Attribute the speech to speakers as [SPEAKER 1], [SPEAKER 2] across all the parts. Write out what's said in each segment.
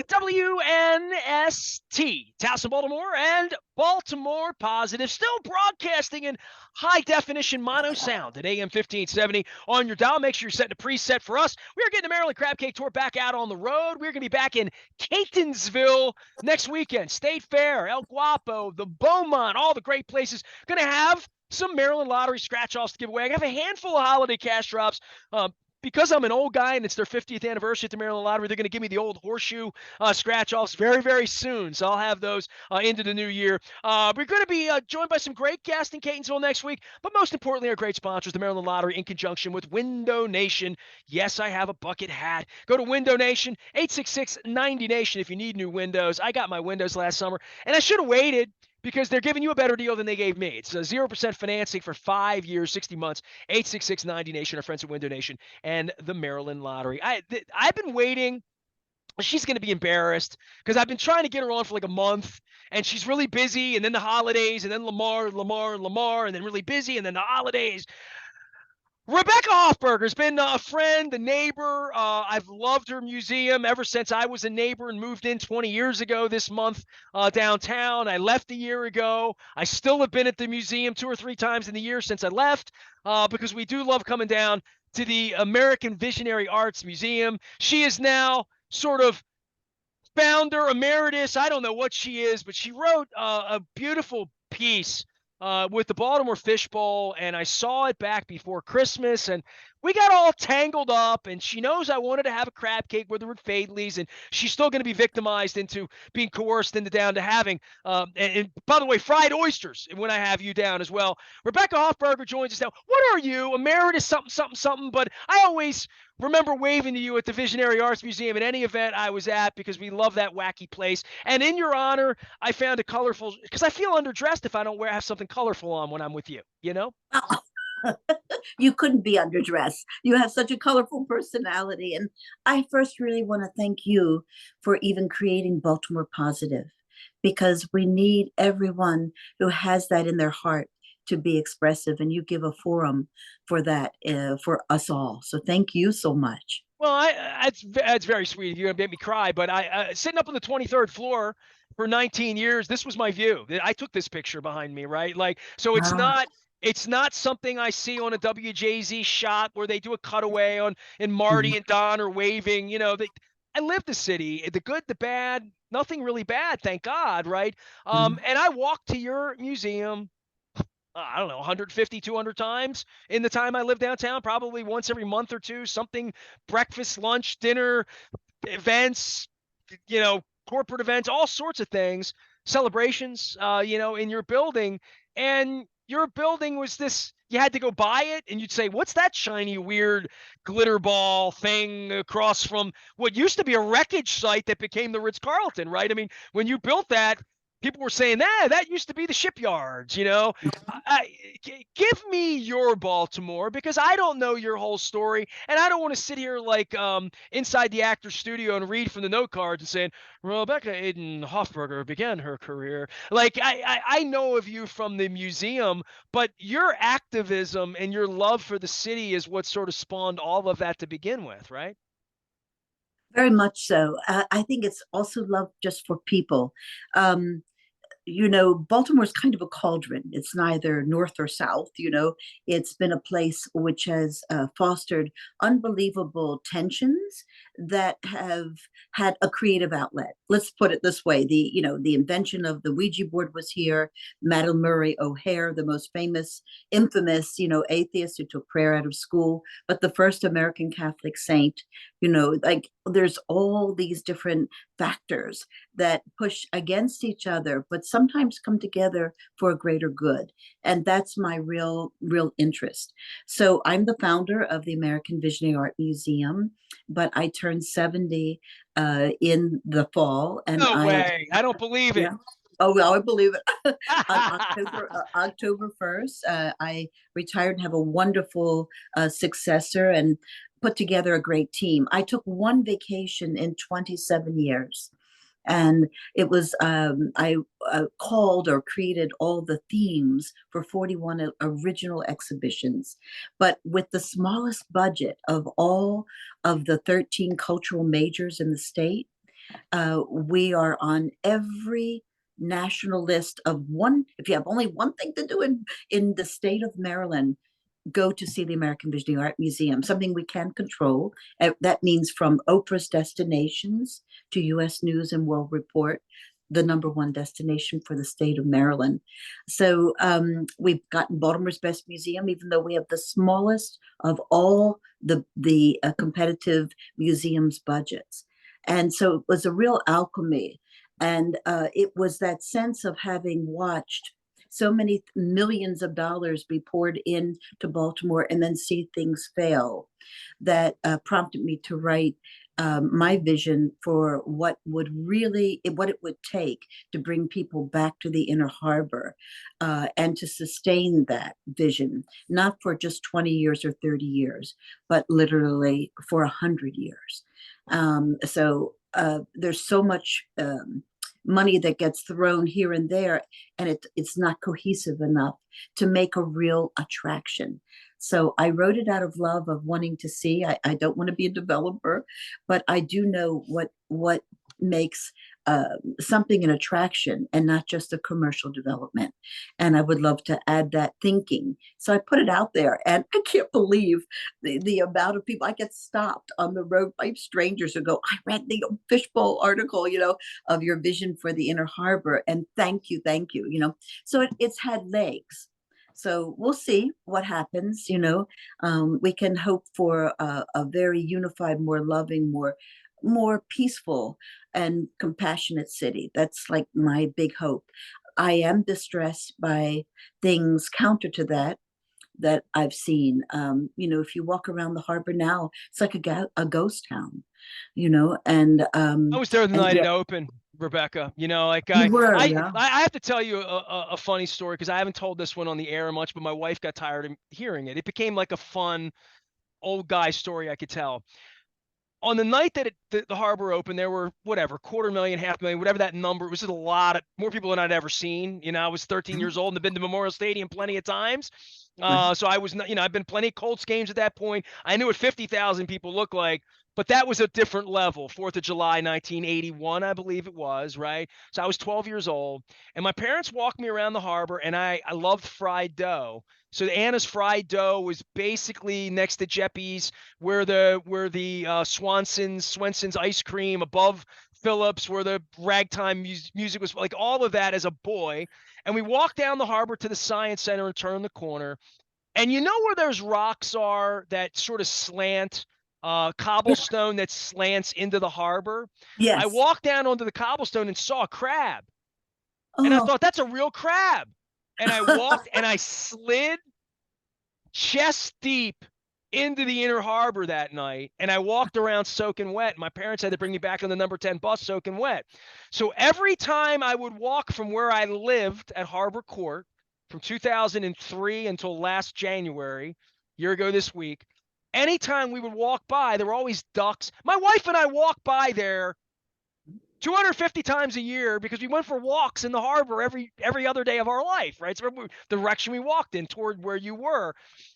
[SPEAKER 1] WNST, Towson, Baltimore, and Baltimore Positive, still broadcasting in high-definition mono sound at AM 1570 on your dial. Make sure you're setting a preset for us. We are getting the Maryland Crab Cake Tour back out on the road. We're going to be back in Catonsville next weekend. State Fair, El Guapo, the Beaumont, all the great places. Going to have some Maryland Lottery scratch-offs to give away. I have a handful of holiday cash drops. Because I'm an old guy and it's their 50th anniversary at the Maryland Lottery, they're going to give me the old horseshoe scratch-offs very, very soon. So I'll have those into the new year. We're going to be joined by some great guests in Catonsville next week, but most importantly, our great sponsors, the Maryland Lottery, in conjunction with Window Nation. Yes, I have a bucket hat. Go to Window Nation, 866-90-NATION if you need new windows. I got my windows last summer, and I should have waited, because they're giving you a better deal than they gave me. It's 0% financing for 5 years, 60 months, 866-90-NATION, our friends at Window Nation, and the Maryland Lottery. I've been waiting. She's going to be embarrassed because I've been trying to get her on for like a month, and she's really busy, and then the holidays, and then Lamar, and then really busy, and then the holidays. Rebecca Hoffberger has been a friend, a neighbor. I've loved her museum ever since I was a neighbor and moved in 20 years ago this month downtown. I left a year ago. I still have been at the museum 2 or 3 times in the year since I left because we do love coming down to the American Visionary Arts Museum. She is now sort of founder emeritus. I don't know what she is, but she wrote a beautiful piece with the Baltimore Fishbowl, and I saw it back before Christmas, and we got all tangled up, and she knows I wanted to have a crab cake with her at Fadley's, and she's still going to be victimized into being coerced into down to having, and by the way, fried oysters when I have you down as well. Rebecca Hoffberger joins us now. What are you, emeritus something, but I always remember waving to you at the Visionary Arts Museum at any event I was at because we love that wacky place. And in your honor, I found a colorful, because I feel underdressed if I don't have something colorful on when I'm with you, you know?
[SPEAKER 2] You couldn't be underdressed. You have such a colorful personality. And I first really want to thank you for even creating Baltimore Positive, because we need everyone who has that in their heart to be expressive, and you give a forum for that for us all. So thank you so much.
[SPEAKER 1] Well, that's very sweet of you. It made me cry, but I sitting up on the 23rd floor for 19 years, this was my view. I took this picture behind me, right? Like, so it's not something I see on a WJZ shot where they do a cutaway and Marty and Don are waving. You know, I live the city, the good, the bad, nothing really bad, thank God, right? And I walked to your museum, I don't know, 150, 200 times in the time I lived downtown, probably once every month or two, something, breakfast, lunch, dinner, events, you know, corporate events, all sorts of things, celebrations, you know, in your building. And your building was this, you had to go buy it and you'd say, what's that shiny, weird glitter ball thing across from what used to be a wreckage site that became the Ritz Carlton, right? I mean, when you built that, people were saying, that used to be the shipyards, you know. Give me your Baltimore, because I don't know your whole story, and I don't want to sit here like inside the actor's studio and read from the note cards and saying, Rebecca Aiden Hoffberger began her career. Like, I know of you from the museum, but your activism and your love for the city is what sort of spawned all of that to begin with, right?
[SPEAKER 2] Very much so. I think it's also love just for people. You know, Baltimore's kind of a cauldron. It's neither north or south. You know, it's been a place which has fostered unbelievable tensions that have had a creative outlet. Let's put it this way: the invention of the Ouija board was here. Madame Murray O'Hare, the most famous, infamous, atheist who took prayer out of school, but the first American Catholic saint. Like, there's all these different factors that push against each other, but sometimes come together for a greater good. And that's my real interest. So I'm the founder of the American Visionary Art Museum, but I turned 70 in the fall. And
[SPEAKER 1] no way. I don't believe it.
[SPEAKER 2] Yeah. Oh, well, I believe it. On October 1st, I retired and have a wonderful successor and put together a great team. I took one vacation in 27 years. And it was, I called or created all the themes for 41 original exhibitions, but with the smallest budget of all of the 13 cultural majors in the state. We are on every national list of one. If you have only one thing to do in the state of Maryland, go to see the American Visionary Art Museum, something we can control. That means from Oprah's destinations to U.S. News and World Report, the number one destination for the state of Maryland. So we've gotten Baltimore's Best Museum, even though we have the smallest of all the competitive museums budgets. And so it was a real alchemy. And it was that sense of having watched so many millions of dollars be poured into Baltimore and then see things fail that prompted me to write my vision for what it would take to bring people back to the inner harbor and to sustain that vision, not for just 20 years or 30 years, but literally for 100 years. So there's so much money that gets thrown here and there, and it's not cohesive enough to make a real attraction. So I wrote it out of love of wanting to see. I don't want to be a developer, but I do know what makes something an attraction and not just a commercial development. And I would love to add that thinking. So I put it out there, and I can't believe the amount of people. I get stopped on the road by strangers who go, I read the Fishbowl article, of your vision for the inner harbor, and thank you. So it's had legs. So we'll see what happens. We can hope for a very unified, more loving, more peaceful and compassionate city. That's like my big hope. I am distressed by things counter to that I've seen. If you walk around the harbor now, it's like a ghost town, and
[SPEAKER 1] I was there the night it
[SPEAKER 2] yet,
[SPEAKER 1] opened, Rebecca. Like
[SPEAKER 2] you were,
[SPEAKER 1] I
[SPEAKER 2] yeah.
[SPEAKER 1] I have to tell you a funny story because I haven't told this one on the air much, but my wife got tired of hearing it. It became like a fun old guy story I could tell. On the night that the harbor opened, there were whatever, 250,000, 500,000, whatever that number. It was just a lot of more people than I'd ever seen. I was 13 years old and had been to Memorial Stadium plenty of times. So I was not, I've been plenty of Colts games at that point. I knew what 50,000 people looked like, but that was a different level. 4th of July, 1981, I believe it was, right? So I was 12 years old, and my parents walked me around the harbor, and I loved fried dough. So Anna's fried dough was basically next to Jeppy's, where the Swenson's ice cream above Phillips, where the ragtime music was, like all of that as a boy. And we walked down the harbor to the Science Center and turned the corner. And where those rocks are that sort of slant, cobblestone that slants into the harbor? I
[SPEAKER 2] Yes.
[SPEAKER 1] walked down onto the cobblestone and saw a crab. And I
[SPEAKER 2] Oh.
[SPEAKER 1] thought, that's a real crab. And I walked and I slid chest deep into the inner harbor that night, and I walked around soaking wet. My parents had to bring me back on the number 10 bus soaking wet. So every time I would walk from where I lived at Harbor Court from 2003 until last January, year ago this week, anytime we would walk by, there were always ducks. My wife and I walked by there 250 times a year because we went for walks in the harbor every other day of our life, right? So the direction we walked in toward where you were.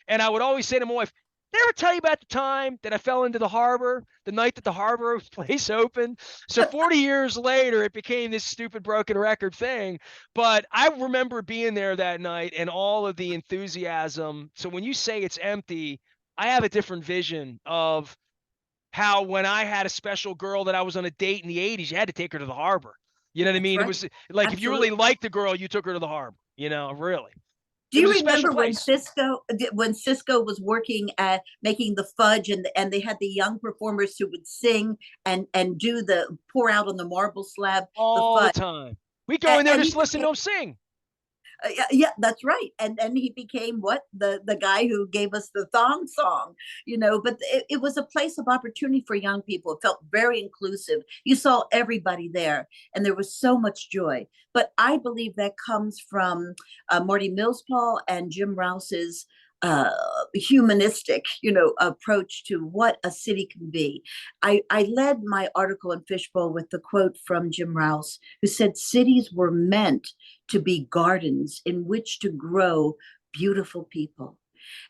[SPEAKER 1] And I would always say to my wife, did I ever tell you about the time that I fell into the harbor, the night that the harbor place opened? So 40 years later, it became this stupid broken record thing. But I remember being there that night and all of the enthusiasm. So when you say it's empty, I have a different vision of how when I had a special girl that I was on a date in the 80s, you had to take her to the harbor. You know what I
[SPEAKER 2] That's
[SPEAKER 1] mean? It
[SPEAKER 2] right.
[SPEAKER 1] was like if you really
[SPEAKER 2] Absolutely.
[SPEAKER 1] liked the girl, you took her to the harbor, really.
[SPEAKER 2] Do
[SPEAKER 1] It
[SPEAKER 2] you
[SPEAKER 1] was a special
[SPEAKER 2] remember
[SPEAKER 1] place.
[SPEAKER 2] when Cisco was working at making the fudge, and they had the young performers who would sing and do the pour out on the marble slab the
[SPEAKER 1] All the
[SPEAKER 2] fudge,
[SPEAKER 1] time. We go in there
[SPEAKER 2] and
[SPEAKER 1] just
[SPEAKER 2] he
[SPEAKER 1] to listen
[SPEAKER 2] became
[SPEAKER 1] to him sing.
[SPEAKER 2] yeah, that's right. And then he became what the guy who gave us the thong song, But it was a place of opportunity for young people. It felt very inclusive. You saw everybody there, and there was so much joy. But I believe that comes from Marty Millspaul and Jim Rouse's humanistic, approach to what a city can be. I led my article in Fishbowl with the quote from Jim Rouse, who said, cities were meant to be gardens in which to grow beautiful people.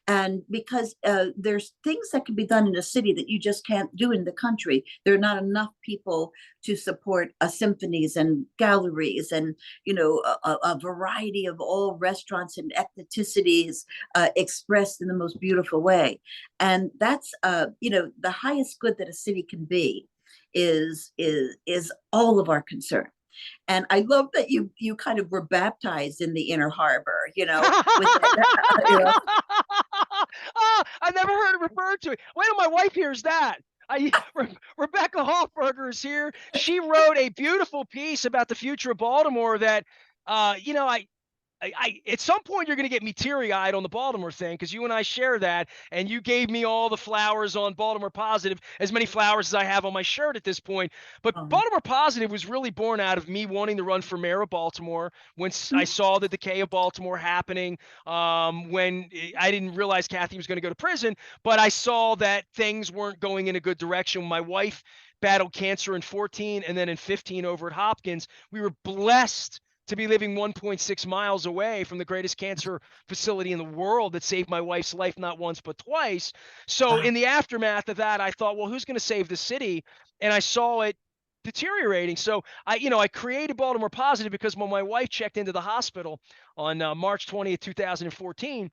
[SPEAKER 2] And because there's things that can be done in a city that you just can't do in the country. There are not enough people to support symphonies and galleries and, a variety of all restaurants and ethnicities expressed in the most beautiful way. And that's, the highest good that a city can be is all of our concern. And I love that you kind of were baptized in the Inner Harbor, with
[SPEAKER 1] I never heard it referred to. Wait till my wife hears that. Rebecca Hoffberger is here. She wrote a beautiful piece about the future of Baltimore that, I at some point you're going to get me teary-eyed on the Baltimore thing because you and I share that, and you gave me all the flowers on Baltimore Positive, as many flowers as I have on my shirt at this point. But Baltimore Positive was really born out of me wanting to run for mayor of Baltimore when I saw the decay of Baltimore happening, when I didn't realize Kathy was going to go to prison, but I saw that things weren't going in a good direction. My wife battled cancer in 14 and then in 15 over at Hopkins. We were blessed to be living 1.6 miles away from the greatest cancer facility in the world that saved my wife's life not once but twice. So in the aftermath of that, I thought, well, who's going to save the city? And I saw it deteriorating. So I created Baltimore Positive because when my wife checked into the hospital on March 20th, 2014,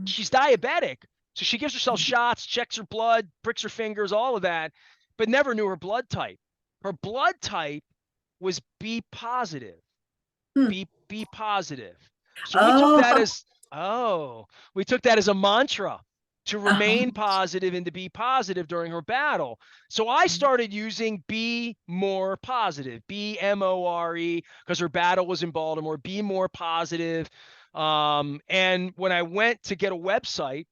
[SPEAKER 1] she's diabetic. So she gives herself shots, checks her blood, pricks her fingers, all of that, but never knew her blood type. Her blood type was B positive. Be positive. So we took that as a mantra to remain positive and to be positive during her battle. So I started using Be More Positive, BMORE, because her battle was in Baltimore. Be More Positive. And when I went to get a website,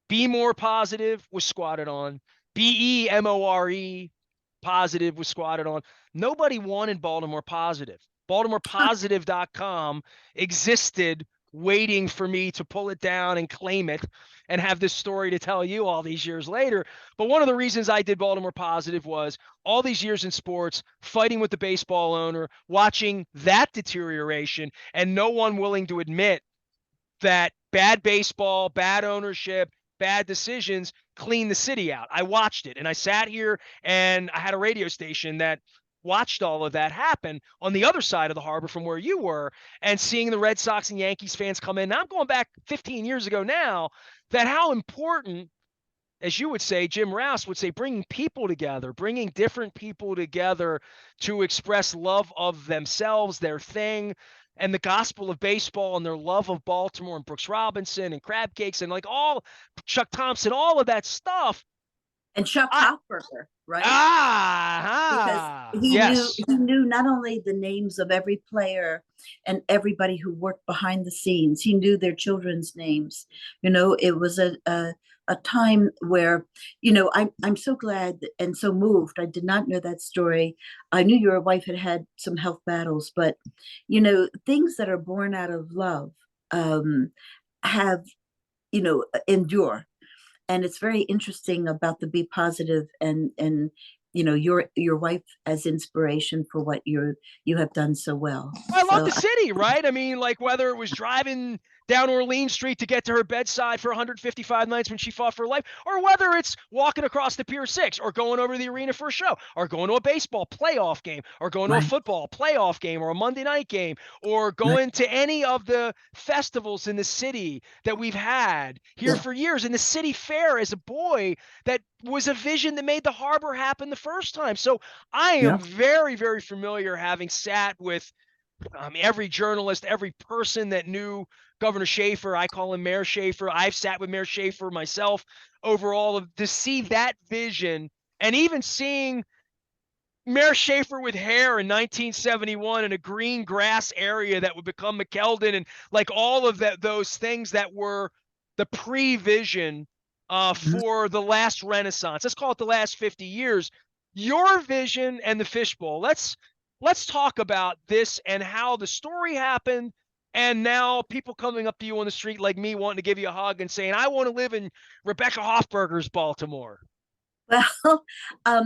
[SPEAKER 1] Be More Positive was squatted on. BEMORE Positive was squatted on. Nobody wanted Baltimore Positive. BaltimorePositive.com existed waiting for me to pull it down and claim it and have this story to tell you all these years later. But one of the reasons I did Baltimore Positive was all these years in sports, fighting with the baseball owner, watching that deterioration, and no one willing to admit that bad baseball, bad ownership, bad decisions clean the city out. I watched it, and I sat here and I had a radio station that watched all of that happen on the other side of the harbor from where you were, and seeing the Red Sox and Yankees fans come in. Now I'm going back 15 years ago now, that how important, as you would say, Jim Rouse would say, bringing people together, bringing different people together to express love of themselves, their thing, and the gospel of baseball and their love of Baltimore and Brooks Robinson and crab cakes and like all Chuck Thompson, all of that stuff.
[SPEAKER 2] And Chuck Hoffberger, right? Because
[SPEAKER 1] yes.
[SPEAKER 2] he knew not only the names of every player and everybody who worked behind the scenes, he knew their children's names. It was a time where, I'm so glad and so moved. I did not know that story. I knew your wife had had some health battles, but, things that are born out of love have, endure. And it's very interesting about the Be Positive and your wife as inspiration for what you have done so well.
[SPEAKER 1] I love the city, right? I mean, like whether it was driving down Orleans Street to get to her bedside for 155 nights when she fought for life, or whether it's walking across the Pier 6 or going over to the arena for a show or going to a baseball playoff game or going to a football playoff game or a Monday night game or going to any of the festivals in the city that we've had here for years. And the city fair as a boy, that was a vision that made the harbor happen the first time. So I am very, very familiar, having sat with every journalist, every person that knew Governor Schaefer. I call him Mayor Schaefer. I've sat with Mayor Schaefer myself over all of, to see that vision, and even seeing Mayor Schaefer with hair in 1971 in a green grass area that would become McKeldin, and like all of that, those things that were the prevision for the last Renaissance. Let's call it the last 50 years. Your vision and the Fishbowl. Let's talk about this and how the story happened, and now people coming up to you on the street like me wanting to give you a hug and saying, I want to live in Rebecca Hoffberger's Baltimore.
[SPEAKER 2] Well, I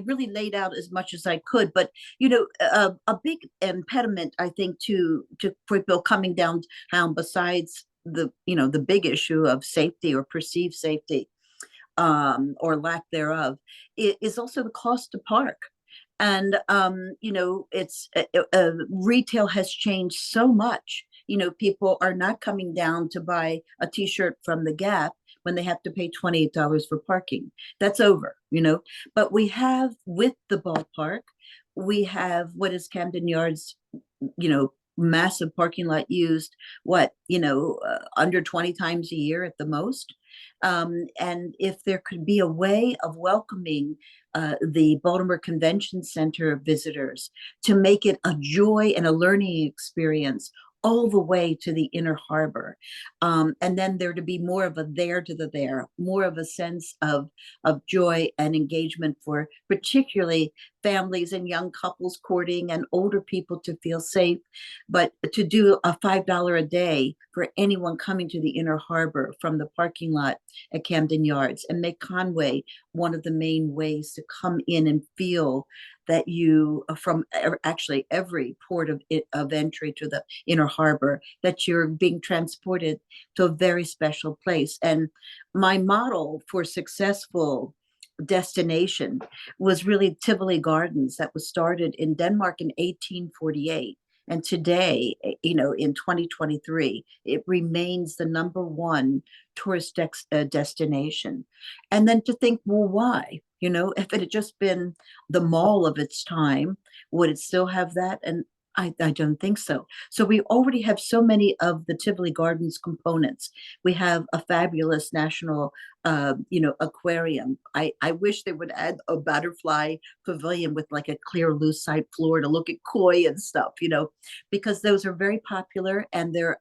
[SPEAKER 2] really laid out as much as I could, but a big impediment, I think, to for people coming downtown, besides the big issue of safety or perceived safety, or lack thereof, is also the cost to park. And it's retail has changed so much. People are not coming down to buy a T-shirt from the Gap when they have to pay $28 for parking. That's over. But we have, with the ballpark, we have what is Camden Yards, massive parking lot used, under 20 times a year at the most. And if there could be a way of welcoming the Baltimore Convention Center visitors to make it a joy and a learning experience all the way to the inner harbor, and then there to be more of a there to the there, more of a sense of joy and engagement for particularly families and young couples courting and older people to feel safe, but to do a $5 a day for anyone coming to the inner harbor from the parking lot at Camden Yards, and make Conway one of the main ways to come in and feel that you, from actually every port of entry to the inner harbor, that you're being transported to a very special place. And my model for successful destination was really Tivoli Gardens, that was started in Denmark in 1848. And today, in 2023, it remains the number one tourist destination. And then to think, well, why? If it had just been the mall of its time, would it still have that? And I don't think so. So we already have so many of the Tivoli Gardens components. We have a fabulous national, aquarium. I wish they would add a butterfly pavilion with like a clear lucite floor to look at koi and stuff, because those are very popular, and they're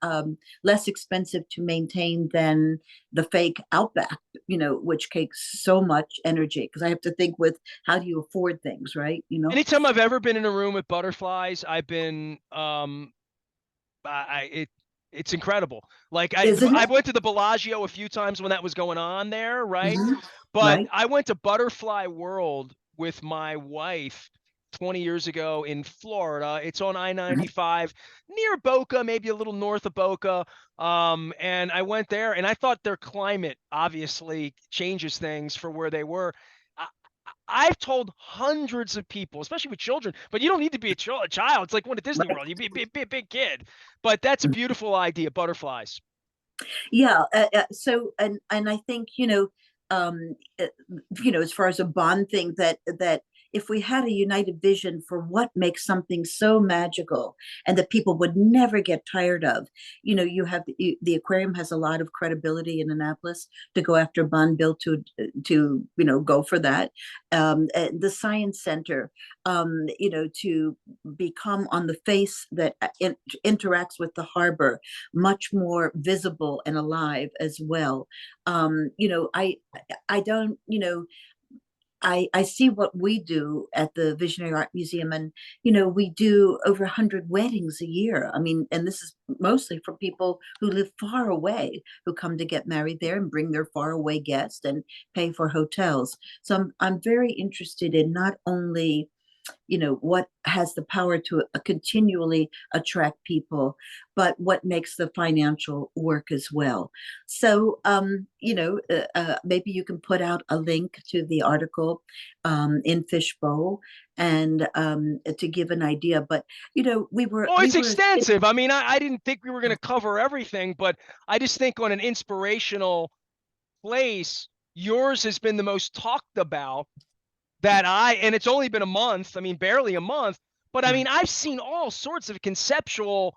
[SPEAKER 2] less expensive to maintain than the fake Outback, which takes so much energy. Because I have to think with, how do you afford things, right?
[SPEAKER 1] Anytime I've ever been in a room with butterflies, I've been it's incredible. Like
[SPEAKER 2] Isn't
[SPEAKER 1] I
[SPEAKER 2] it?
[SPEAKER 1] went to the Bellagio a few times when that was going on there, right?
[SPEAKER 2] Mhm.
[SPEAKER 1] But
[SPEAKER 2] Right.
[SPEAKER 1] I went to Butterfly World with my wife 20 years ago in Florida. It's on I-95 near Boca, maybe a little north of Boca. And I went there, and I thought their climate obviously changes things for where they were. I've told hundreds of people, especially with children, but you don't need to be a child. It's like going to Disney
[SPEAKER 2] Right.
[SPEAKER 1] World. You be a big kid. But that's a beautiful idea, butterflies.
[SPEAKER 2] Yeah. So, and I think, um, uh, as far as a bond thing, that if we had a united vision for what makes something so magical and that people would never get tired of, you have the aquarium has a lot of credibility in Annapolis to go after bond bill to go for that. The science center, to become on the face that interacts with the harbor, much more visible and alive as well. I don't, I see what we do at the Visionary Art Museum, and we do over 100 weddings a year. I mean, and this is mostly for people who live far away, who come to get married there and bring their far away guests and pay for hotels. So I'm very interested in not only what has the power to continually attract people, but what makes the financial work as well. So maybe you can put out a link to the article in Fishbowl, and to give an idea. But we were
[SPEAKER 1] Oh,
[SPEAKER 2] we
[SPEAKER 1] it's
[SPEAKER 2] were
[SPEAKER 1] extensive. I mean, I didn't think we were going to cover everything, but I just think on an inspirational place, yours has been the most talked about and it's only been a month. I mean, barely a month, but I mean, I've seen all sorts of conceptual,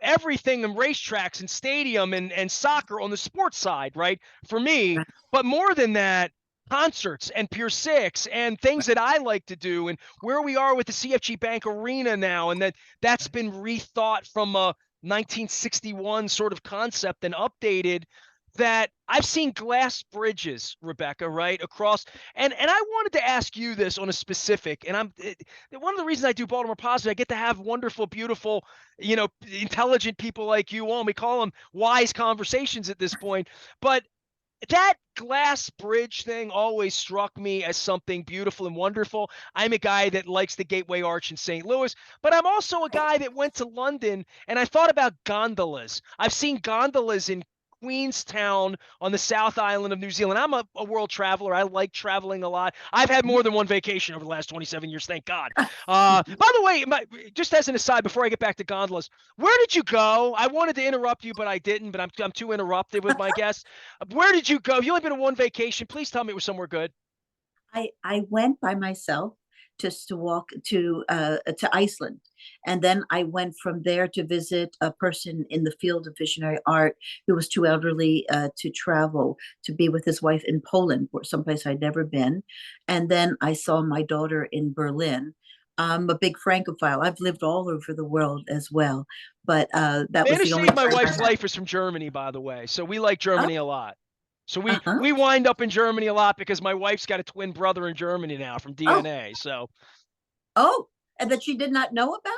[SPEAKER 1] everything in racetracks and stadium and soccer on the sports side, right? For me, but more than that, concerts and Pier 6 and things that I like to do, and where we are with the CFG Bank Arena now, and that's been rethought from a 1961 sort of concept and updated. That I've seen glass bridges, Rebecca, right across, and I wanted to ask you this on a specific, and one of the reasons I do Baltimore Positive, I get to have wonderful, beautiful, intelligent people like you on. We call them wise conversations at this point, but that glass bridge thing always struck me as something beautiful and wonderful. I'm a guy that likes the Gateway Arch in St. Louis, but I'm also a guy that went to London and I thought about gondolas. I've seen gondolas in Queenstown on the South Island of New Zealand. I'm a world traveler. I like traveling a lot. I've had more than one vacation over the last 27 years, thank God. By the way, just as an aside, before I get back to gondolas, where did you go? I wanted to interrupt you, but I didn't. But I'm too interrupted with my guests. Where did you go? You only been on one vacation. Please tell me it was somewhere good.
[SPEAKER 2] I went by myself just to walk to Iceland, and then I went from there to visit a person in the field of visionary art who was too elderly to travel, to be with his wife in Poland, someplace I'd never been, and then I saw my daughter in Berlin. I'm a big Francophile. I've lived all over the world as well, but that
[SPEAKER 1] Man
[SPEAKER 2] was
[SPEAKER 1] who
[SPEAKER 2] the only
[SPEAKER 1] saved my
[SPEAKER 2] time
[SPEAKER 1] wife's life is from Germany, by the way. So we like
[SPEAKER 2] Oh,
[SPEAKER 1] Germany a lot. So we
[SPEAKER 2] uh-huh.
[SPEAKER 1] we wind up in Germany a lot because my wife's got a twin brother in Germany now from
[SPEAKER 2] Oh,
[SPEAKER 1] DNA. So
[SPEAKER 2] oh, and that she did not know about?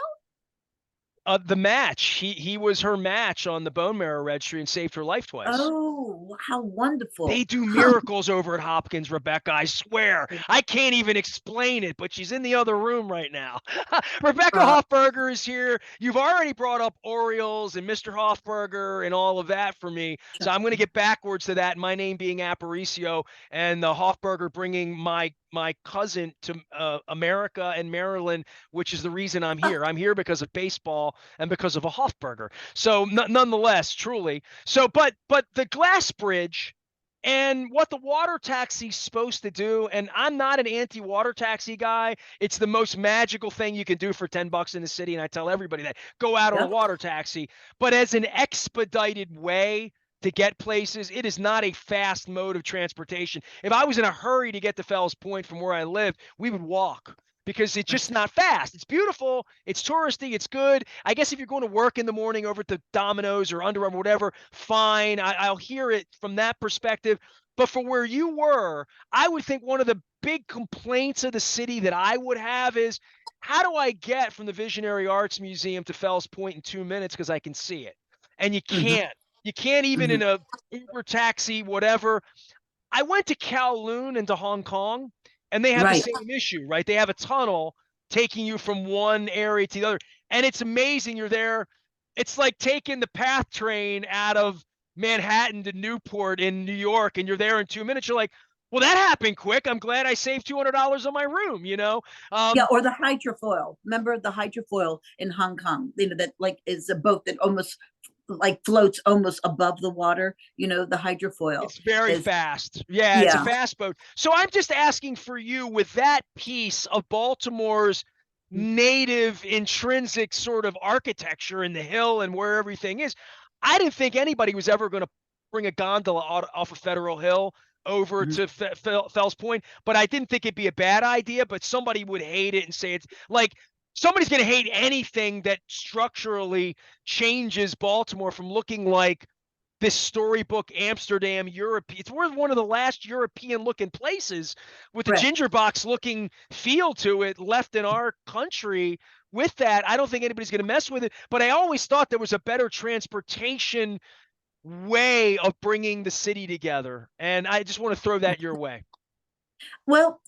[SPEAKER 1] the match, he was her match on the bone marrow registry and saved her life twice.
[SPEAKER 2] Oh, how wonderful.
[SPEAKER 1] They do miracles over at Hopkins, Rebecca. I swear. I can't even explain it, but she's in the other room right now. Rebecca
[SPEAKER 2] Uh,
[SPEAKER 1] Hoffberger is here. You've already brought up Orioles and Mr. Hoffberger and all of that for me. So I'm going to get backwards to that, my name being Aparicio and the Hoffberger bringing my cousin to America and Maryland, which is the reason I'm here. I'm here because of baseball and because of a Hoffberger. So nonetheless, truly. So, but the glass bridge and what the water taxi's supposed to do, and I'm not an anti-water taxi guy. It's the most magical thing you can do for $10 in the city, and I tell everybody that. Go out on a
[SPEAKER 2] yep.
[SPEAKER 1] water taxi. But as an expedited way to get places, it is not a fast mode of transportation. If I was in a hurry to get to Fells Point from where I live, we would walk because it's just not fast. It's beautiful. It's touristy. It's good. I guess if you're going to work in the morning over at the Domino's or Under Armour, whatever, fine. I'll hear it from that perspective. But for where you were, I would think one of the big complaints of the city that I would have is, how do I get from the Visionary Arts Museum to Fells Point in 2 minutes because I can see it? And you
[SPEAKER 2] Mhm,
[SPEAKER 1] can't. You can't even in
[SPEAKER 2] mhm.
[SPEAKER 1] a Uber taxi, whatever. I went to Kowloon and to Hong Kong, and they have the
[SPEAKER 2] Right.
[SPEAKER 1] same issue, right? They have a tunnel taking you from one area to the other, and it's amazing. You're there. It's like taking the PATH train out of Manhattan to Newport in New York, and you're there in 2 minutes. You're like, well, that happened quick. I'm glad I saved $200 on my room, you know?
[SPEAKER 2] Yeah, or the hydrofoil. Remember the hydrofoil in Hong Kong? You know, that like is a boat that almost like floats almost above the water. You know, the hydrofoil
[SPEAKER 1] It's very
[SPEAKER 2] is,
[SPEAKER 1] fast. Yeah, it's a
[SPEAKER 2] yeah.
[SPEAKER 1] fast boat. So I'm just asking for you with that piece of Baltimore's native intrinsic sort of architecture in the hill and where everything is. I didn't think anybody was ever going to bring a gondola off of Federal Hill over
[SPEAKER 2] Mhm.
[SPEAKER 1] to Fells Point, but I didn't think it'd be a bad idea, but somebody would hate it and say it's like somebody's going to hate anything that structurally changes Baltimore from looking like this storybook Amsterdam Europe. It's one of the last European looking places with the
[SPEAKER 2] Correct.
[SPEAKER 1] ginger box looking feel to it left in our country. With that, I don't think anybody's going to mess with it. But I always thought there was a better transportation way of bringing the city together. And I just want to throw that your way.
[SPEAKER 2] Well,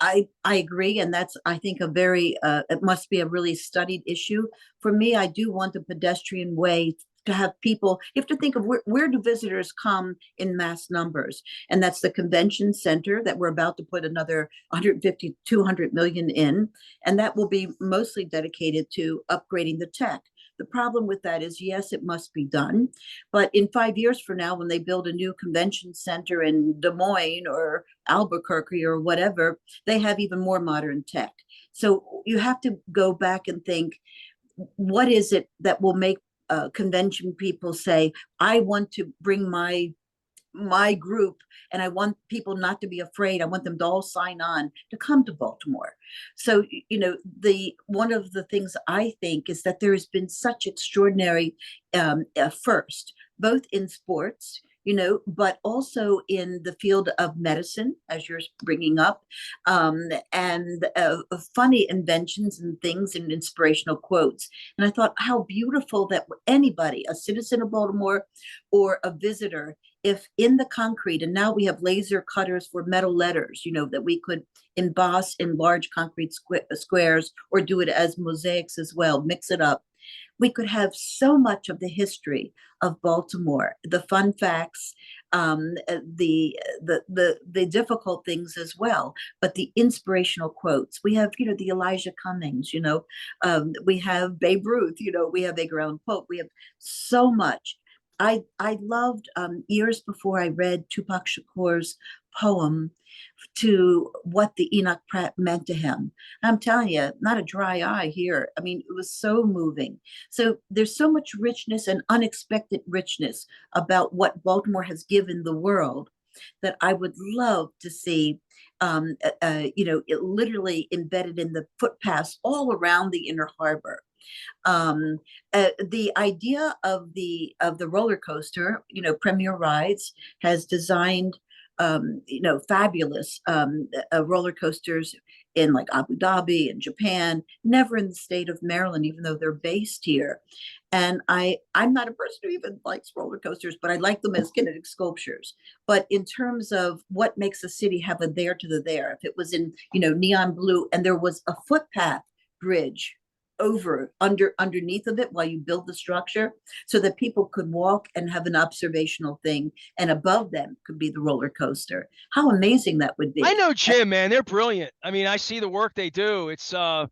[SPEAKER 2] I agree, and that's I think a very it must be a really studied issue. For me, I do want a pedestrian way to have people. You have to think of where do visitors come in mass numbers, and that's the convention center that we're about to put another 150 200 million in, and that will be mostly dedicated to upgrading the tech. The problem with that is, yes, it must be done, but in 5 years from now, when they build a new convention center in Des Moines or Albuquerque or whatever, they have even more modern tech. So you have to go back and think, what is it that will make convention people say, I want to bring my group, and I want people not to be afraid. I want them to all sign on to come to Baltimore. So, the one of the things I think is that there has been such extraordinary first, both in sports. but also in the field of medicine, as you're bringing up, and funny inventions and things and inspirational quotes. And I thought how beautiful that anybody, a citizen of Baltimore or a visitor, if in the concrete, and now we have laser cutters for metal letters, that we could emboss in large concrete squares or do it as mosaics as well, mix it up. We could have so much of the history of Baltimore, the fun facts, the difficult things as well, but the inspirational quotes. We have, the Elijah Cummings, we have Babe Ruth, we have Edgar Allan Poe. We have so much. I loved years before I read Tupac Shakur's poem to what the Enoch Pratt meant to him. I'm telling you, not a dry eye here. I mean, it was so moving. So there's so much richness and unexpected richness about what Baltimore has given the world that I would love to see. It literally embedded in the footpaths all around the Inner Harbor. The idea of the roller coaster, Premier Rides has designed fabulous roller coasters in like Abu Dhabi and Japan, never in the state of Maryland, even though they're based here. And I'm not a person who even likes roller coasters, but I like them as kinetic sculptures. But in terms of what makes a city have a there to the there, if it was in, neon blue and there was a footpath bridge underneath of it while you build the structure so that people could walk and have an observational thing, and above them could be the roller coaster. How amazing that would be.
[SPEAKER 1] I know Jim, man, they're brilliant. I mean, I see the work they do. It's that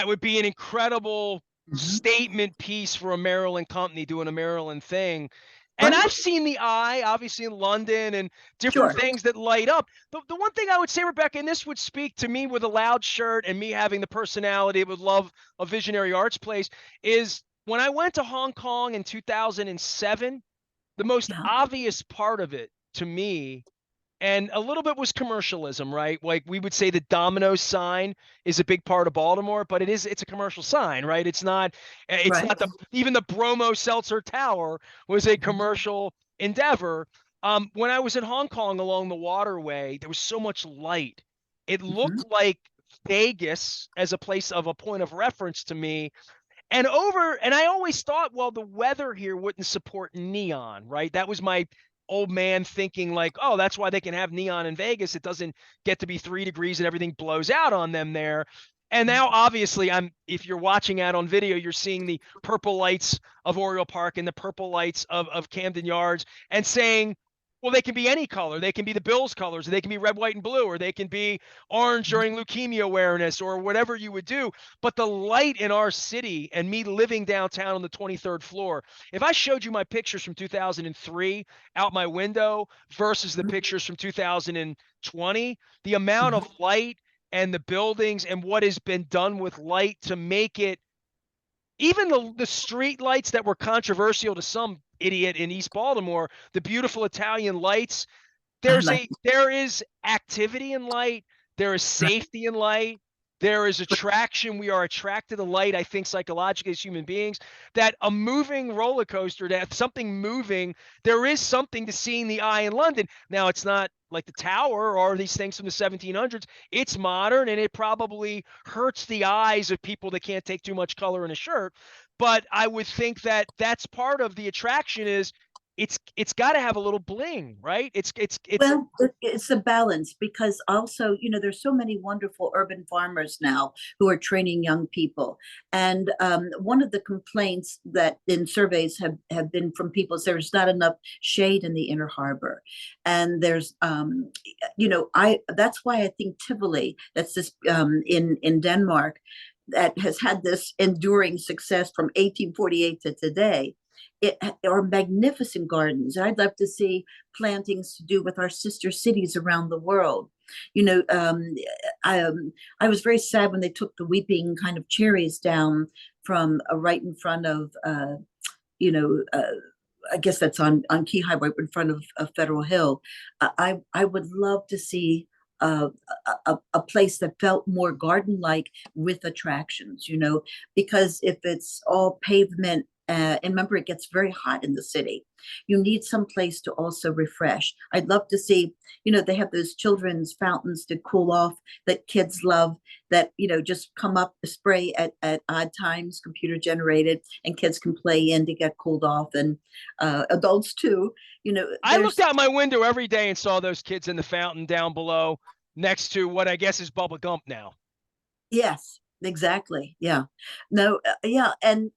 [SPEAKER 1] would be an incredible statement piece for a Maryland company doing a Maryland thing. And I've seen the eye, obviously, in London and different things that light up. The one thing I would say, Rebecca, and this would speak to me with a loud shirt and me having the personality would love a visionary arts place, is when I went to Hong Kong in 2007, the most obvious part of it to me, and a little bit was commercialism, right? Like we would say the Domino's sign is a big part of Baltimore, but it's a commercial sign, right? It's not even the Bromo Seltzer Tower was a commercial endeavor. When I was in Hong Kong along the waterway, there was so much light. It looked like Vegas as a place of a point of reference to me. And I always thought, well, the weather here wouldn't support neon, right? That was my old man thinking like, oh, that's why they can have neon in Vegas. It doesn't get to be 3 degrees and everything blows out on them there. And now obviously if you're watching out on video, you're seeing the purple lights of Oriole Park and the purple lights of Camden Yards and saying, well, they can be any color. They can be the Bills colors, or they can be red, white, and blue, or they can be orange during leukemia awareness, or whatever you would do. But the light in our city, and me living downtown on the 23rd floor, if I showed you my pictures from 2003 out my window versus the pictures from 2020, the amount of light and the buildings and what has been done with light to make it, even the street lights that were controversial to some idiot in East Baltimore, the beautiful Italian lights, there is activity in light, there is safety in light, there is attraction. We are attracted to light, I think, psychologically as human beings, that a moving roller coaster, to have something moving, there is something to seeing the eye in London. Now, it's not like the tower or these things from the 1700s. It's modern, and it probably hurts the eyes of people that can't take too much color in a shirt. But I would think that that's part of the attraction is it's got to have a little bling, right? It's
[SPEAKER 2] a balance, because also, there's so many wonderful urban farmers now who are training young people. And one of the complaints that in surveys have been from people is there's not enough shade in the Inner Harbor. And there's, that's why I think Tivoli, that's this in Denmark, that has had this enduring success from 1848 to today. It are magnificent gardens. I'd love to see plantings to do with our sister cities around the world. I was very sad when they took the weeping kind of cherries down from right in front of, I guess that's on Key Highway in front of Federal Hill. I would love to see a place that felt more garden-like with attractions, because if it's all pavement And remember, it gets very hot in the city. You need some place to also refresh. I'd love to see, they have those children's fountains to cool off that kids love, that, just come up, spray at odd times, computer generated, and kids can play in to get cooled off, and adults too.
[SPEAKER 1] I looked out my window every day and saw those kids in the fountain down below next to what I guess is Bubba Gump now.
[SPEAKER 2] Yes, exactly. Yeah. No, yeah. And,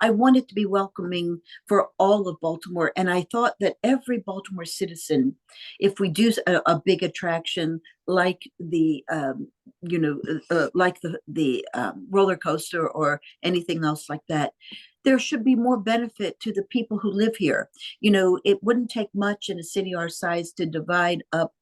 [SPEAKER 2] I wanted to be welcoming for all of Baltimore. And I thought that every Baltimore citizen, if we do a big attraction like the roller coaster or anything else like that, there should be more benefit to the people who live here. It wouldn't take much in a city our size to divide up,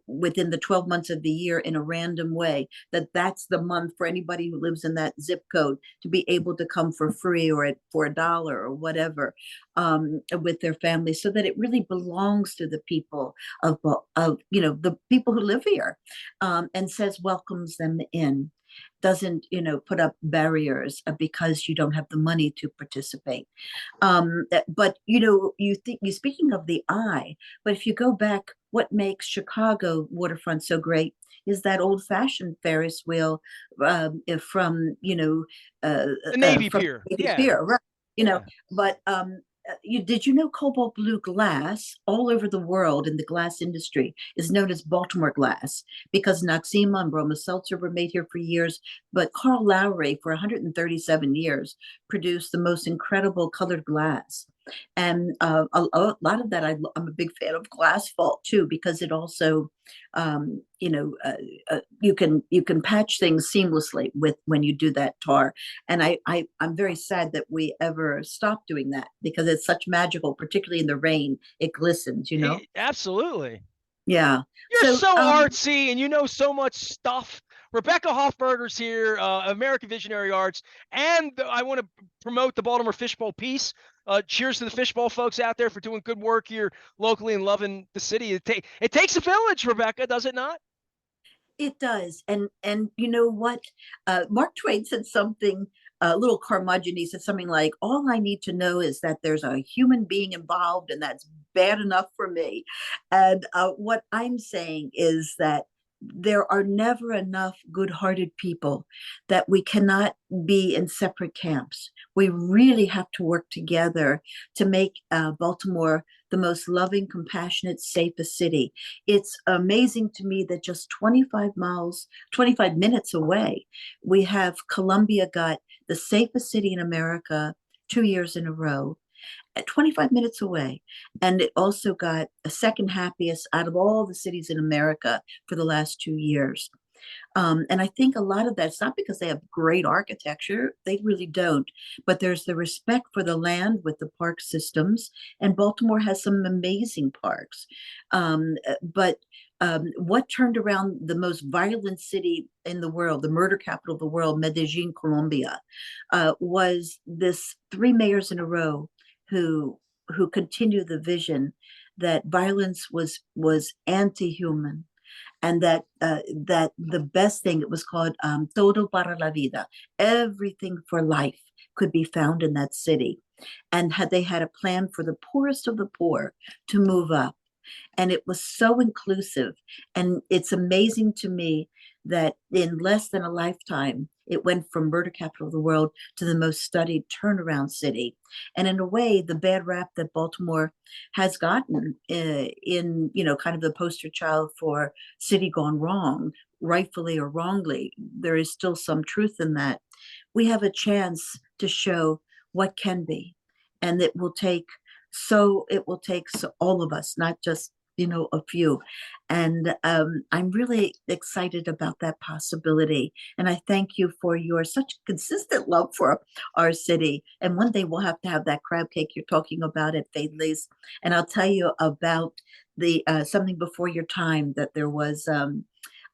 [SPEAKER 2] within the 12 months of the year in a random way, that's the month for anybody who lives in that zip code to be able to come for free or for $1 or whatever, with their family, so that it really belongs to the people of the people who live here, and welcomes them in, doesn't put up barriers because you don't have the money to participate. But you think, you speaking of the eye, but if you go back, what makes Chicago waterfront so great is that old-fashioned Ferris wheel, from
[SPEAKER 1] The Navy Pier.
[SPEAKER 2] Navy
[SPEAKER 1] Yeah.
[SPEAKER 2] Pier, right?
[SPEAKER 1] Yeah.
[SPEAKER 2] But did cobalt blue glass all over the world in the glass industry is known as Baltimore glass, because Noxzema and Broma Seltzer were made here for years, but Carl Lowry for 137 years produced the most incredible colored glass. And a lot of that, I'm a big fan of glass fault too, because it also, you can patch things seamlessly with when you do that tar. And I'm very sad that we ever stopped doing that, because it's such magical, particularly in the rain. It glistens.
[SPEAKER 1] Absolutely.
[SPEAKER 2] Yeah.
[SPEAKER 1] You're so artsy, and you know so much stuff. Rebecca Hoffberger's here, American Visionary Arts, and I want to promote the Baltimore Fishbowl piece. Cheers to the Fishbowl folks out there for doing good work here locally and loving the city. It takes a village, Rebecca, does it not?
[SPEAKER 2] It does. And you know what? Mark Twain said something, a little curmudgeon. He said something like, all I need to know is that there's a human being involved, and that's bad enough for me. And what I'm saying is that there are never enough good-hearted people, that we cannot be in separate camps. We really have to work together to make Baltimore the most loving, compassionate, safest city. It's amazing to me that just 25 minutes away, we have Columbia got the safest city in America 2 years in a row, at 25 minutes away. And it also got a second happiest out of all the cities in America for the last 2 years. And I think a lot of that's not because they have great architecture, they really don't, but there's the respect for the land with the park systems, and Baltimore has some amazing parks. But what turned around the most violent city in the world, the murder capital of the world, Medellin, Colombia, was this 3 mayors in a row who continued the vision that violence was anti-human, and that the best thing, it was called todo para la vida, everything for life could be found in that city, and they had a plan for the poorest of the poor to move up, and it was so inclusive. And it's amazing to me that in less than a lifetime, it went from murder capital of the world to the most studied turnaround city. And in a way, the bad rap that Baltimore has gotten, in kind of the poster child for city gone wrong, rightfully or wrongly, there is still some truth in that. We have a chance to show what can be, and it will take all of us, not just a few. And I'm really excited about that possibility. And I thank you for your such consistent love for our city. And one day we'll have to have that crab cake you're talking about at Faidley's. And I'll tell you about the something before your time, that there was an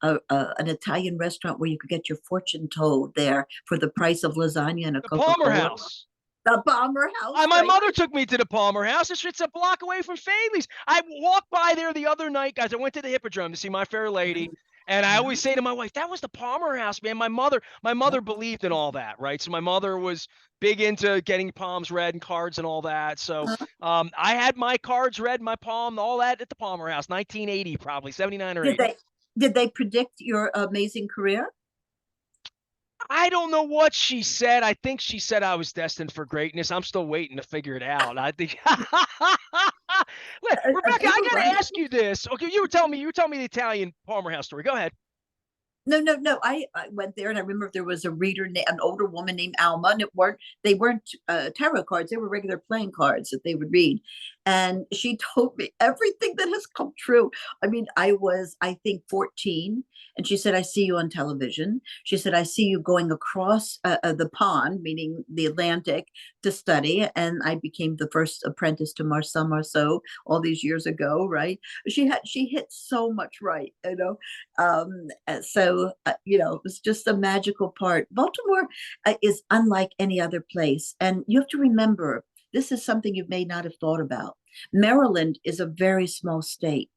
[SPEAKER 2] Italian restaurant where you could get your fortune told there for the price of lasagna and a
[SPEAKER 1] The
[SPEAKER 2] Coca-Cola.
[SPEAKER 1] Palmer House.
[SPEAKER 2] The Palmer House.
[SPEAKER 1] My mother took me to the Palmer House. It's a block away from Faley's. I walked by there the other night, guys. I went to the Hippodrome to see My Fair Lady, And I always
[SPEAKER 2] Yeah.
[SPEAKER 1] say to my wife, that was the Palmer House, man. My mother believed in all that, right? So my mother was big into getting palms read and cards and all that. So
[SPEAKER 2] Uh,
[SPEAKER 1] I had my cards read, my palm, all that at the Palmer House, 1980, probably 79 or
[SPEAKER 2] did
[SPEAKER 1] 80.
[SPEAKER 2] they predict your amazing career?
[SPEAKER 1] I don't know what she said. I think she said I was destined for greatness. I'm still waiting to figure it out. I think Rebecca,
[SPEAKER 2] They
[SPEAKER 1] I
[SPEAKER 2] were
[SPEAKER 1] gotta
[SPEAKER 2] right.
[SPEAKER 1] ask you this. Okay, you were telling me the Italian Palmer House story. Go ahead.
[SPEAKER 2] No, no, no. I went there and I remember there was a reader, an older woman named Alma, and they weren't tarot cards; they were regular playing cards that they would read. And she told me everything that has come true. I mean, I think, 14, and she said, "I see you on television." She said, "I see you going across the pond, meaning the Atlantic, to study." And I became the first apprentice to Marcel Marceau all these years ago. Right? She hit so much right, you know. It was just a magical part. Baltimore is unlike any other place. And you have to remember, this is something you may not have thought about. Maryland is a very small state,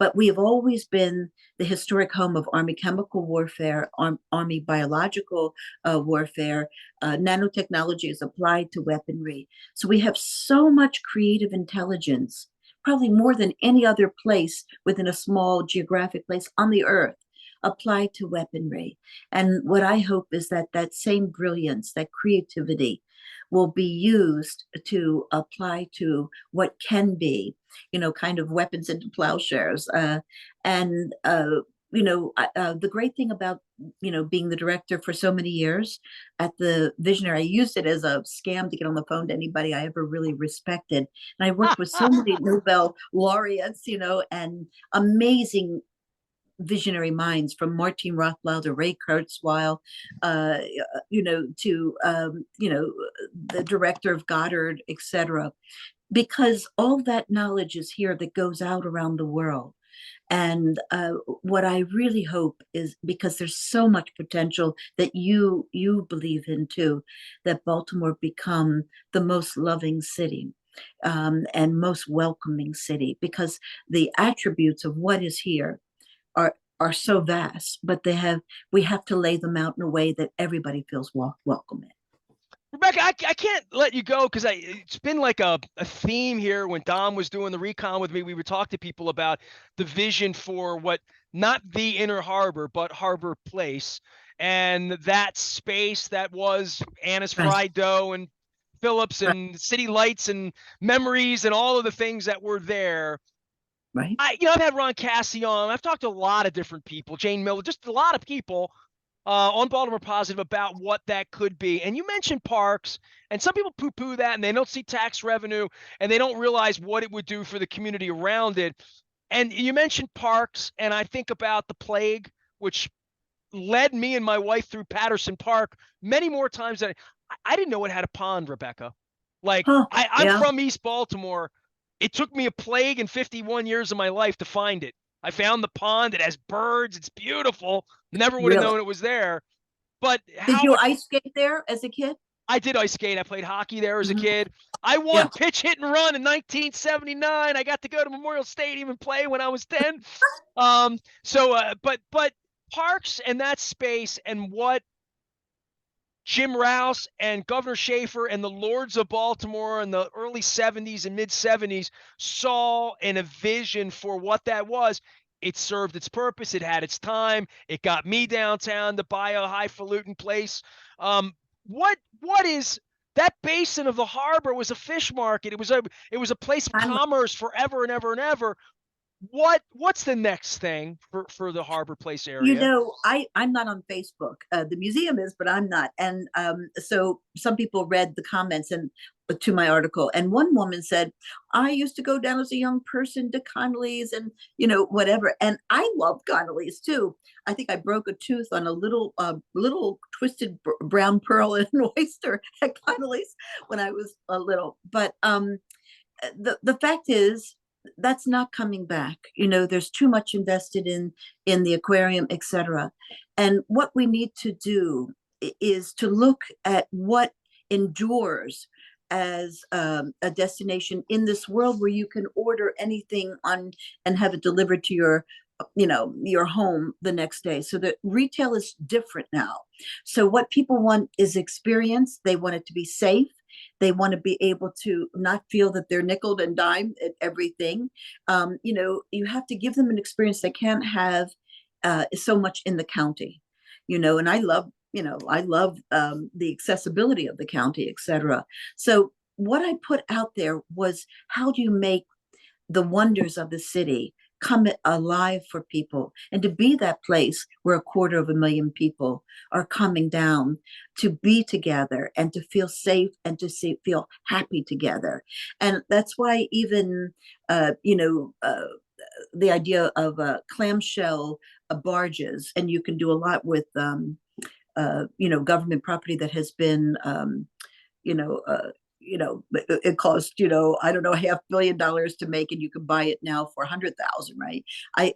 [SPEAKER 2] but we have always been the historic home of Army chemical warfare, Army biological warfare. Nanotechnology is applied to weaponry. So we have so much creative intelligence, probably more than any other place within a small geographic place on the earth, applied to weaponry. And what I hope is that that same brilliance, that creativity, will be used to apply to what can be, kind of weapons into plowshares. And the great thing about being the director for so many years at the Visionary, I used it as a scam to get on the phone to anybody I ever really respected. And I worked with so many Nobel laureates, and amazing visionary minds, from Martin Rothbard to Ray Kurzweil, to the director of Goddard, etc. Because all that knowledge is here that goes out around the world. And what I really hope is, because there's so much potential that you believe in too, that Baltimore become the most loving city, and most welcoming city, because the attributes of what is here are so vast, but we have to lay them out in a way that everybody feels welcome in.
[SPEAKER 1] Rebecca, I can't let you go because it's been like a theme here. When Dom was doing the recon with me, we would talk to people about the vision for what, not the Inner Harbor, but Harbor Place, and that space that was Anna's
[SPEAKER 2] Right,
[SPEAKER 1] Fried Dough and Phillips
[SPEAKER 2] right,
[SPEAKER 1] and City Lights and Memories and all of the things that were there.
[SPEAKER 2] right.
[SPEAKER 1] I've had Ron Cassie on. I've talked to a lot of different people, Jane Miller, just a lot of people on Baltimore Positive about what that could be. And you mentioned parks, and some people poo-poo that, and they don't see tax revenue, and they don't realize what it would do for the community around it. And you mentioned parks, and I think about the plague, which led me and my wife through Patterson Park many more times than I didn't know it had a pond, Rebecca. Like
[SPEAKER 2] Huh,
[SPEAKER 1] I'm
[SPEAKER 2] yeah,
[SPEAKER 1] from East Baltimore. It took me a plague in 51 years of my life to find it. I found the pond. It has birds. It's beautiful. Never would have
[SPEAKER 2] really.
[SPEAKER 1] known it was there. But
[SPEAKER 2] Did
[SPEAKER 1] how
[SPEAKER 2] you
[SPEAKER 1] it,
[SPEAKER 2] ice skate there as a kid?
[SPEAKER 1] I did ice skate. I played hockey there as a
[SPEAKER 2] Mhm.
[SPEAKER 1] kid. I
[SPEAKER 2] Yeah.
[SPEAKER 1] won pitch hit and run in 1979. I got to go to Memorial Stadium and play when I was 10. But parks and that space and what Jim Rouse and Governor Schaefer and the Lords of Baltimore in the early 70s and mid 70s saw in a vision for what that was. It served its purpose. It had its time. It got me downtown to buy a highfalutin place. What is that basin of the harbor? Was a fish market. It was a place of
[SPEAKER 2] I'm
[SPEAKER 1] commerce forever and ever and ever. What's the next thing for the Harbor Place area?
[SPEAKER 2] I'm not on Facebook. The museum is, but I'm not. And so some people read the comments and to my article, and one woman said, "I used to go down as a young person to Connolly's, and whatever." And I love Connolly's too. I think I broke a tooth on a little twisted brown pearl and an oyster at Connolly's when I was a little. But the fact is, that's not coming back. There's too much invested in the aquarium, etc. And what we need to do is to look at what endures as a destination in this world where you can order anything on and have it delivered to your your home the next day. So the retail is different now. So what people want is experience. They want it to be safe. They want to be able to not feel that they're nickel and dime at everything. You have to give them an experience they can't have so much in the county. And I love the accessibility of the county, etc. So what I put out there was, how do you make the wonders of the city come alive for people, and to be that place where 250,000 people are coming down to be together and to feel safe and to feel happy together. And that's why even the idea of clamshell barges, and you can do a lot with government property that has been you know, uh, it cost, I don't know, $500 million to make, and you can buy it now for 100,000, right?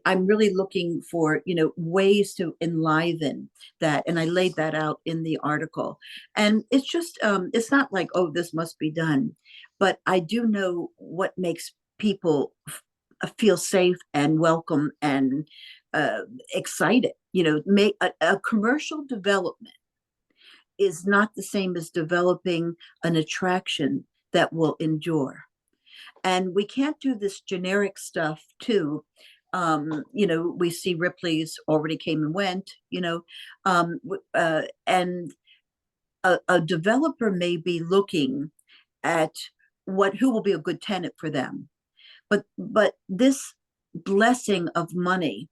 [SPEAKER 2] I'm really looking for, ways to enliven that. And I laid that out in the article. And it's just, it's not like, oh, this must be done. But I do know what makes people feel safe and welcome and excited. Make a commercial development is not the same as developing an attraction that will endure. And we can't do this generic stuff too. We see Ripley's already came and went, and a developer may be looking at who will be a good tenant for them. But this blessing of money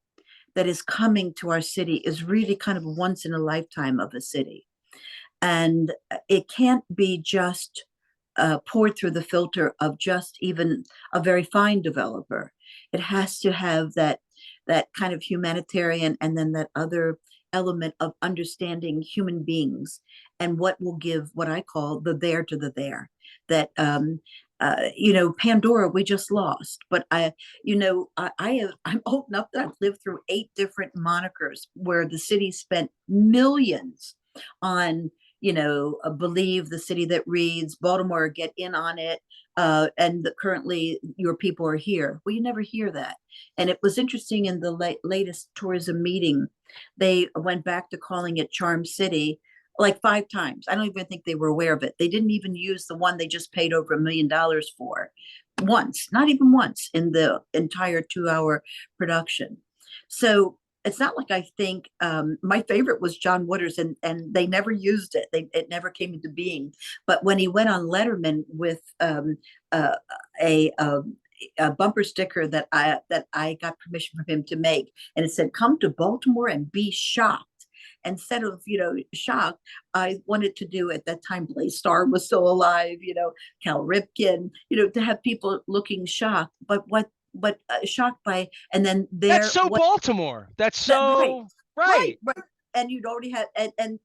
[SPEAKER 2] that is coming to our city is really kind of a once in a lifetime of a city. And it can't be just poured through the filter of just even a very fine developer. It has to have that kind of humanitarian, and then that other element of understanding human beings and what will give what I call the there to the there. That Pandora, we just lost, but I'm old enough that I've lived through 8 different monikers where the city spent millions on Believe, the city that reads, Baltimore, get in on it, and currently your people are here. Well, you never hear that. And it was interesting in the latest tourism meeting, they went back to calling it Charm City like 5 times. I don't even think they were aware of it. They didn't even use the one they just paid over $1 million for once, not even once in the entire 2-hour production. So it's not like I think my favorite was John Waters, and they never used it. It never came into being. But when he went on Letterman with a bumper sticker that I got permission from him to make, and it said, "Come to Baltimore and be shocked." Instead of shocked, I wanted to do, at that time, Blaze Starr was still alive, Cal Ripken, to have people looking shocked, but shocked by, and then
[SPEAKER 1] that's so Baltimore. That's so right.
[SPEAKER 2] And you'd already had, and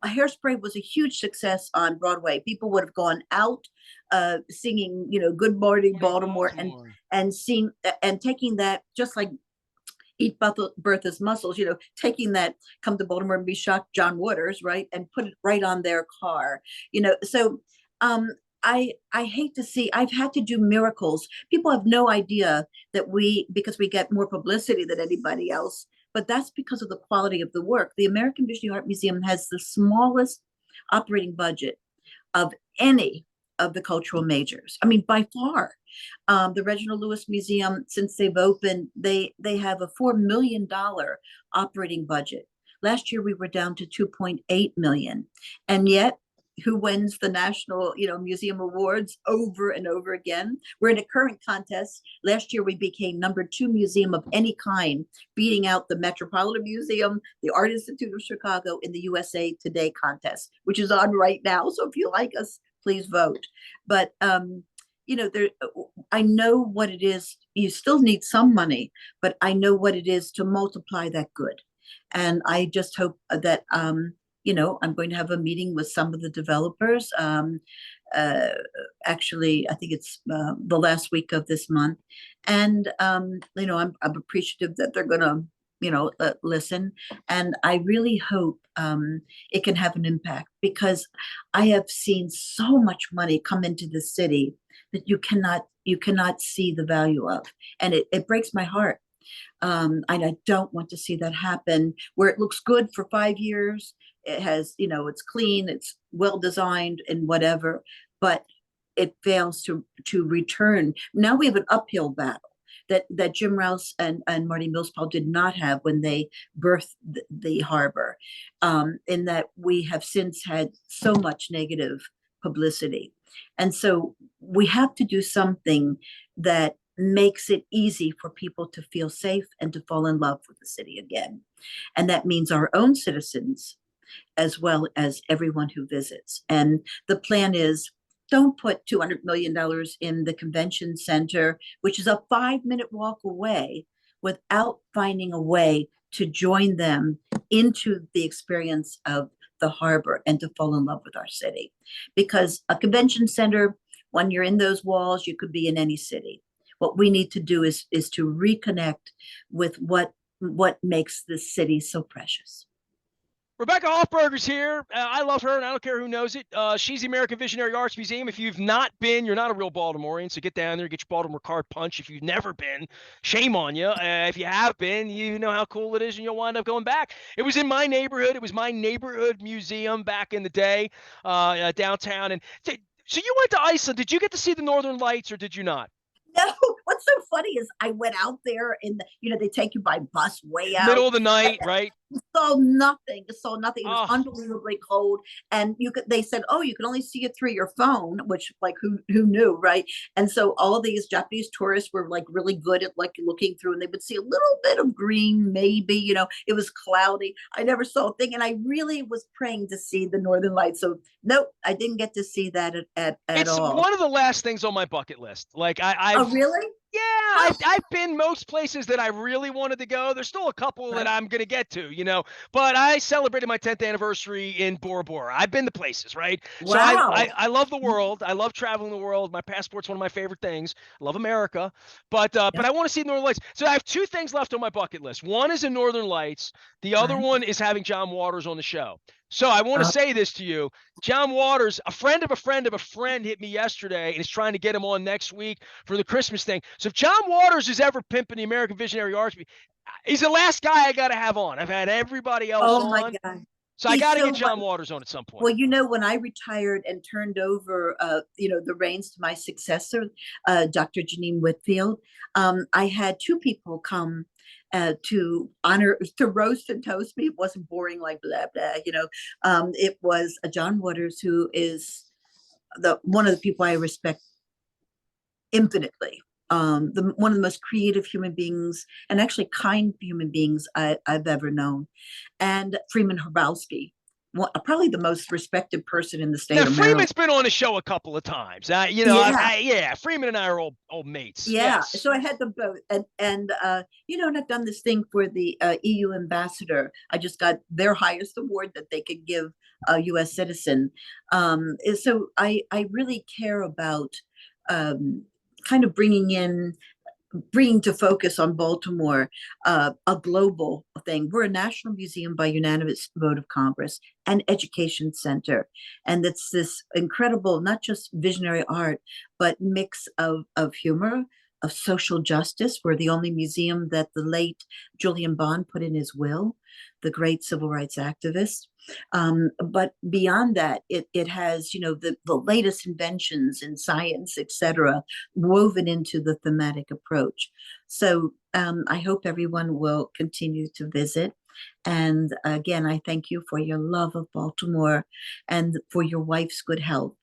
[SPEAKER 2] Hairspray was a huge success on Broadway. People would have gone out singing, Good Morning Baltimore, and seeing and taking that, just like Eat Bertha's Muscles, taking that Come to Baltimore and Be Shocked, John Waters, right, and put it right on their car, So I hate to see, I've had to do miracles. People have no idea that because we get more publicity than anybody else, but that's because of the quality of the work. The American Visual Art Museum has the smallest operating budget of any of the cultural majors. I mean, by far. The Reginald Lewis Museum, since they've opened, they have a $4 million operating budget. Last year we were down to 2.8 million, and yet who wins the National Museum Awards over and over again? We're in a current contest. Last year we became #2 museum of any kind, beating out the Metropolitan Museum, the Art Institute of Chicago, in the USA Today contest, which is on right now. So if you like us, please vote. But I know what it is. You still need some money, but I know what it is to multiply that good. And I just hope that, I'm going to have a meeting with some of the developers. Actually, I think it's the last week of this month. And, I'm appreciative that they're going to, listen. And I really hope it can have an impact, because I have seen so much money come into the city that you cannot see the value of. And it breaks my heart. And I don't want to see that happen where it looks good for 5 years. It has, it's clean, it's well designed and whatever, but it fails to return. Now we have an uphill battle that Jim Rouse and Marty Millspaw did not have when they birthed the harbor, in that we have since had so much negative publicity. And so we have to do something that makes it easy for people to feel safe and to fall in love with the city again. And that means our own citizens as well as everyone who visits. And the plan is, don't put $200 million in the convention center, which is a 5-minute walk away, without finding a way to join them into the experience of the harbor and to fall in love with our city. Because a convention center, when you're in those walls, you could be in any city. What we need to do is to reconnect with what makes this city so precious.
[SPEAKER 1] Rebecca Hoffberger's here. I love her, and I don't care who knows it. She's the American Visionary Arts Museum. If you've not been, you're not a real Baltimorean, so get down there, get your Baltimore card punch. If you've never been, shame on you. If you have been, you know how cool it is, and you'll wind up going back. It was in my neighborhood. It was my neighborhood museum back in the day, downtown. And so you went to Iceland. Did you get to see the Northern Lights, or did you not?
[SPEAKER 2] No, what's so funny is I went out there and they take you by bus way out.
[SPEAKER 1] Middle of the night, right?
[SPEAKER 2] Saw nothing. Saw nothing. It was
[SPEAKER 1] Oh.
[SPEAKER 2] unbelievably cold. And they said, oh, you can only see it through your phone, which like who knew, right? And so all these Japanese tourists were like really good at like looking through, and they would see a little bit of green, maybe, it was cloudy. I never saw a thing. And I really was praying to see the Northern Lights. So nope, I didn't get to see that at
[SPEAKER 1] it's
[SPEAKER 2] all.
[SPEAKER 1] It's one of the last things on my bucket list. Like
[SPEAKER 2] Oh, really?
[SPEAKER 1] Yeah, I've been most places that I really wanted to go. There's still a couple that I'm going to get to, but I celebrated my 10th anniversary in Bora Bora. I've been to places, right?
[SPEAKER 2] Wow.
[SPEAKER 1] So I love the world. I love traveling the world. My passport's one of my favorite things. I love America, but I want to see the Northern Lights. So I have 2 things left on my bucket list. One is the Northern Lights. The other one is having John Waters on the show. So I want to say this to you. John Waters, a friend of a friend of a friend, hit me yesterday and is trying to get him on next week for the Christmas thing. So if John Waters is ever pimping the American Visionary Arts, he's the last guy I got to have on. I've had everybody else on. Oh, my God. So I got to get John Waters on at some point.
[SPEAKER 2] Well, when I retired and turned over, the reins to my successor, Dr. Janine Whitfield, I had 2 people come to roast and toast me. It wasn't boring like blah blah. It was John Waters, who is one of the people I respect infinitely. One of the most creative human beings, and actually kind human beings I've ever known, and Freeman Herbowski, probably the most respected person in the state of Maryland.
[SPEAKER 1] Freeman's been on the show a couple of times. Freeman and I are old mates.
[SPEAKER 2] Yeah,
[SPEAKER 1] yes.
[SPEAKER 2] So I had them both, and I've done this thing for the EU ambassador. I just got their highest award that they could give a U.S. citizen. So I really care about kind of bringing to focus on Baltimore a global thing. We're a national museum by unanimous vote of Congress, and education center. And it's this incredible, not just visionary art, but mix of humor, of social justice. We're the only museum that the late Julian Bond put in his will, the great civil rights activist. But beyond that, it has, the latest inventions in science, et cetera, woven into the thematic approach. So I hope everyone will continue to visit. And again, I thank you for your love of Baltimore and for your wife's good health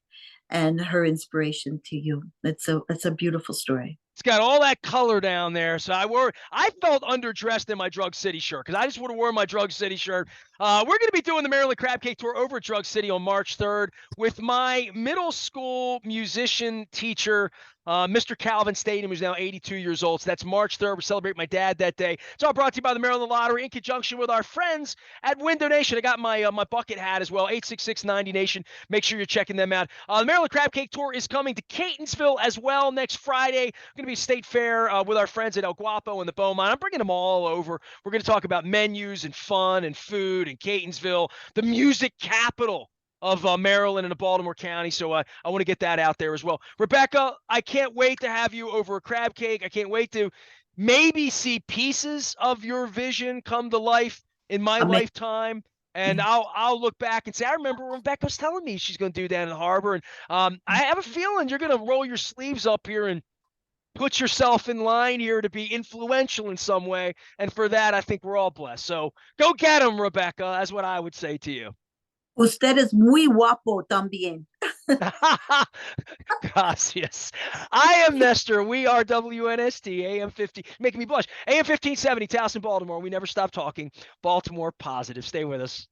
[SPEAKER 2] and her inspiration to you. It's a beautiful story.
[SPEAKER 1] It's got all that color down there. So I felt underdressed in my Drug City shirt because I just would have worn my Drug City shirt. We're going to be doing the Maryland Crab Cake Tour over at Drug City on March 3rd with my middle school musician teacher, Mr. Calvin Stadium, who's now 82 years old. So that's March 3rd. We're celebrating my dad that day. It's all brought to you by the Maryland Lottery in conjunction with our friends at Window Nation. I got my bucket hat as well, 866-90-NATION. Make sure you're checking them out. The Maryland Crab Cake Tour is coming to Catonsville as well next Friday. We're going to be State Fair with our friends at El Guapo and the Beaumont. I'm bringing them all over. We're going to talk about menus and fun and food and Catonsville, the music capital of Maryland and the Baltimore County. So I want to get that out there as well. Rebecca, I can't wait to have you over a crab cake. I can't wait to maybe see pieces of your vision come to life in my
[SPEAKER 2] Ama-
[SPEAKER 1] lifetime. And
[SPEAKER 2] yeah.
[SPEAKER 1] I'll look back and say, I remember when Rebecca was telling me she's going to do that in the harbor. And I have a feeling you're going to roll your sleeves up here and put yourself in line here to be influential in some way. And for that, I think we're all blessed. So go get them, Rebecca. That's what I would say to you.
[SPEAKER 2] Usted es muy guapo también.
[SPEAKER 1] Gracias. I am Nestor. We are WNST, AM 50, making me blush. AM 1570, Towson, Baltimore. We never stop talking. Baltimore Positive. Stay with us.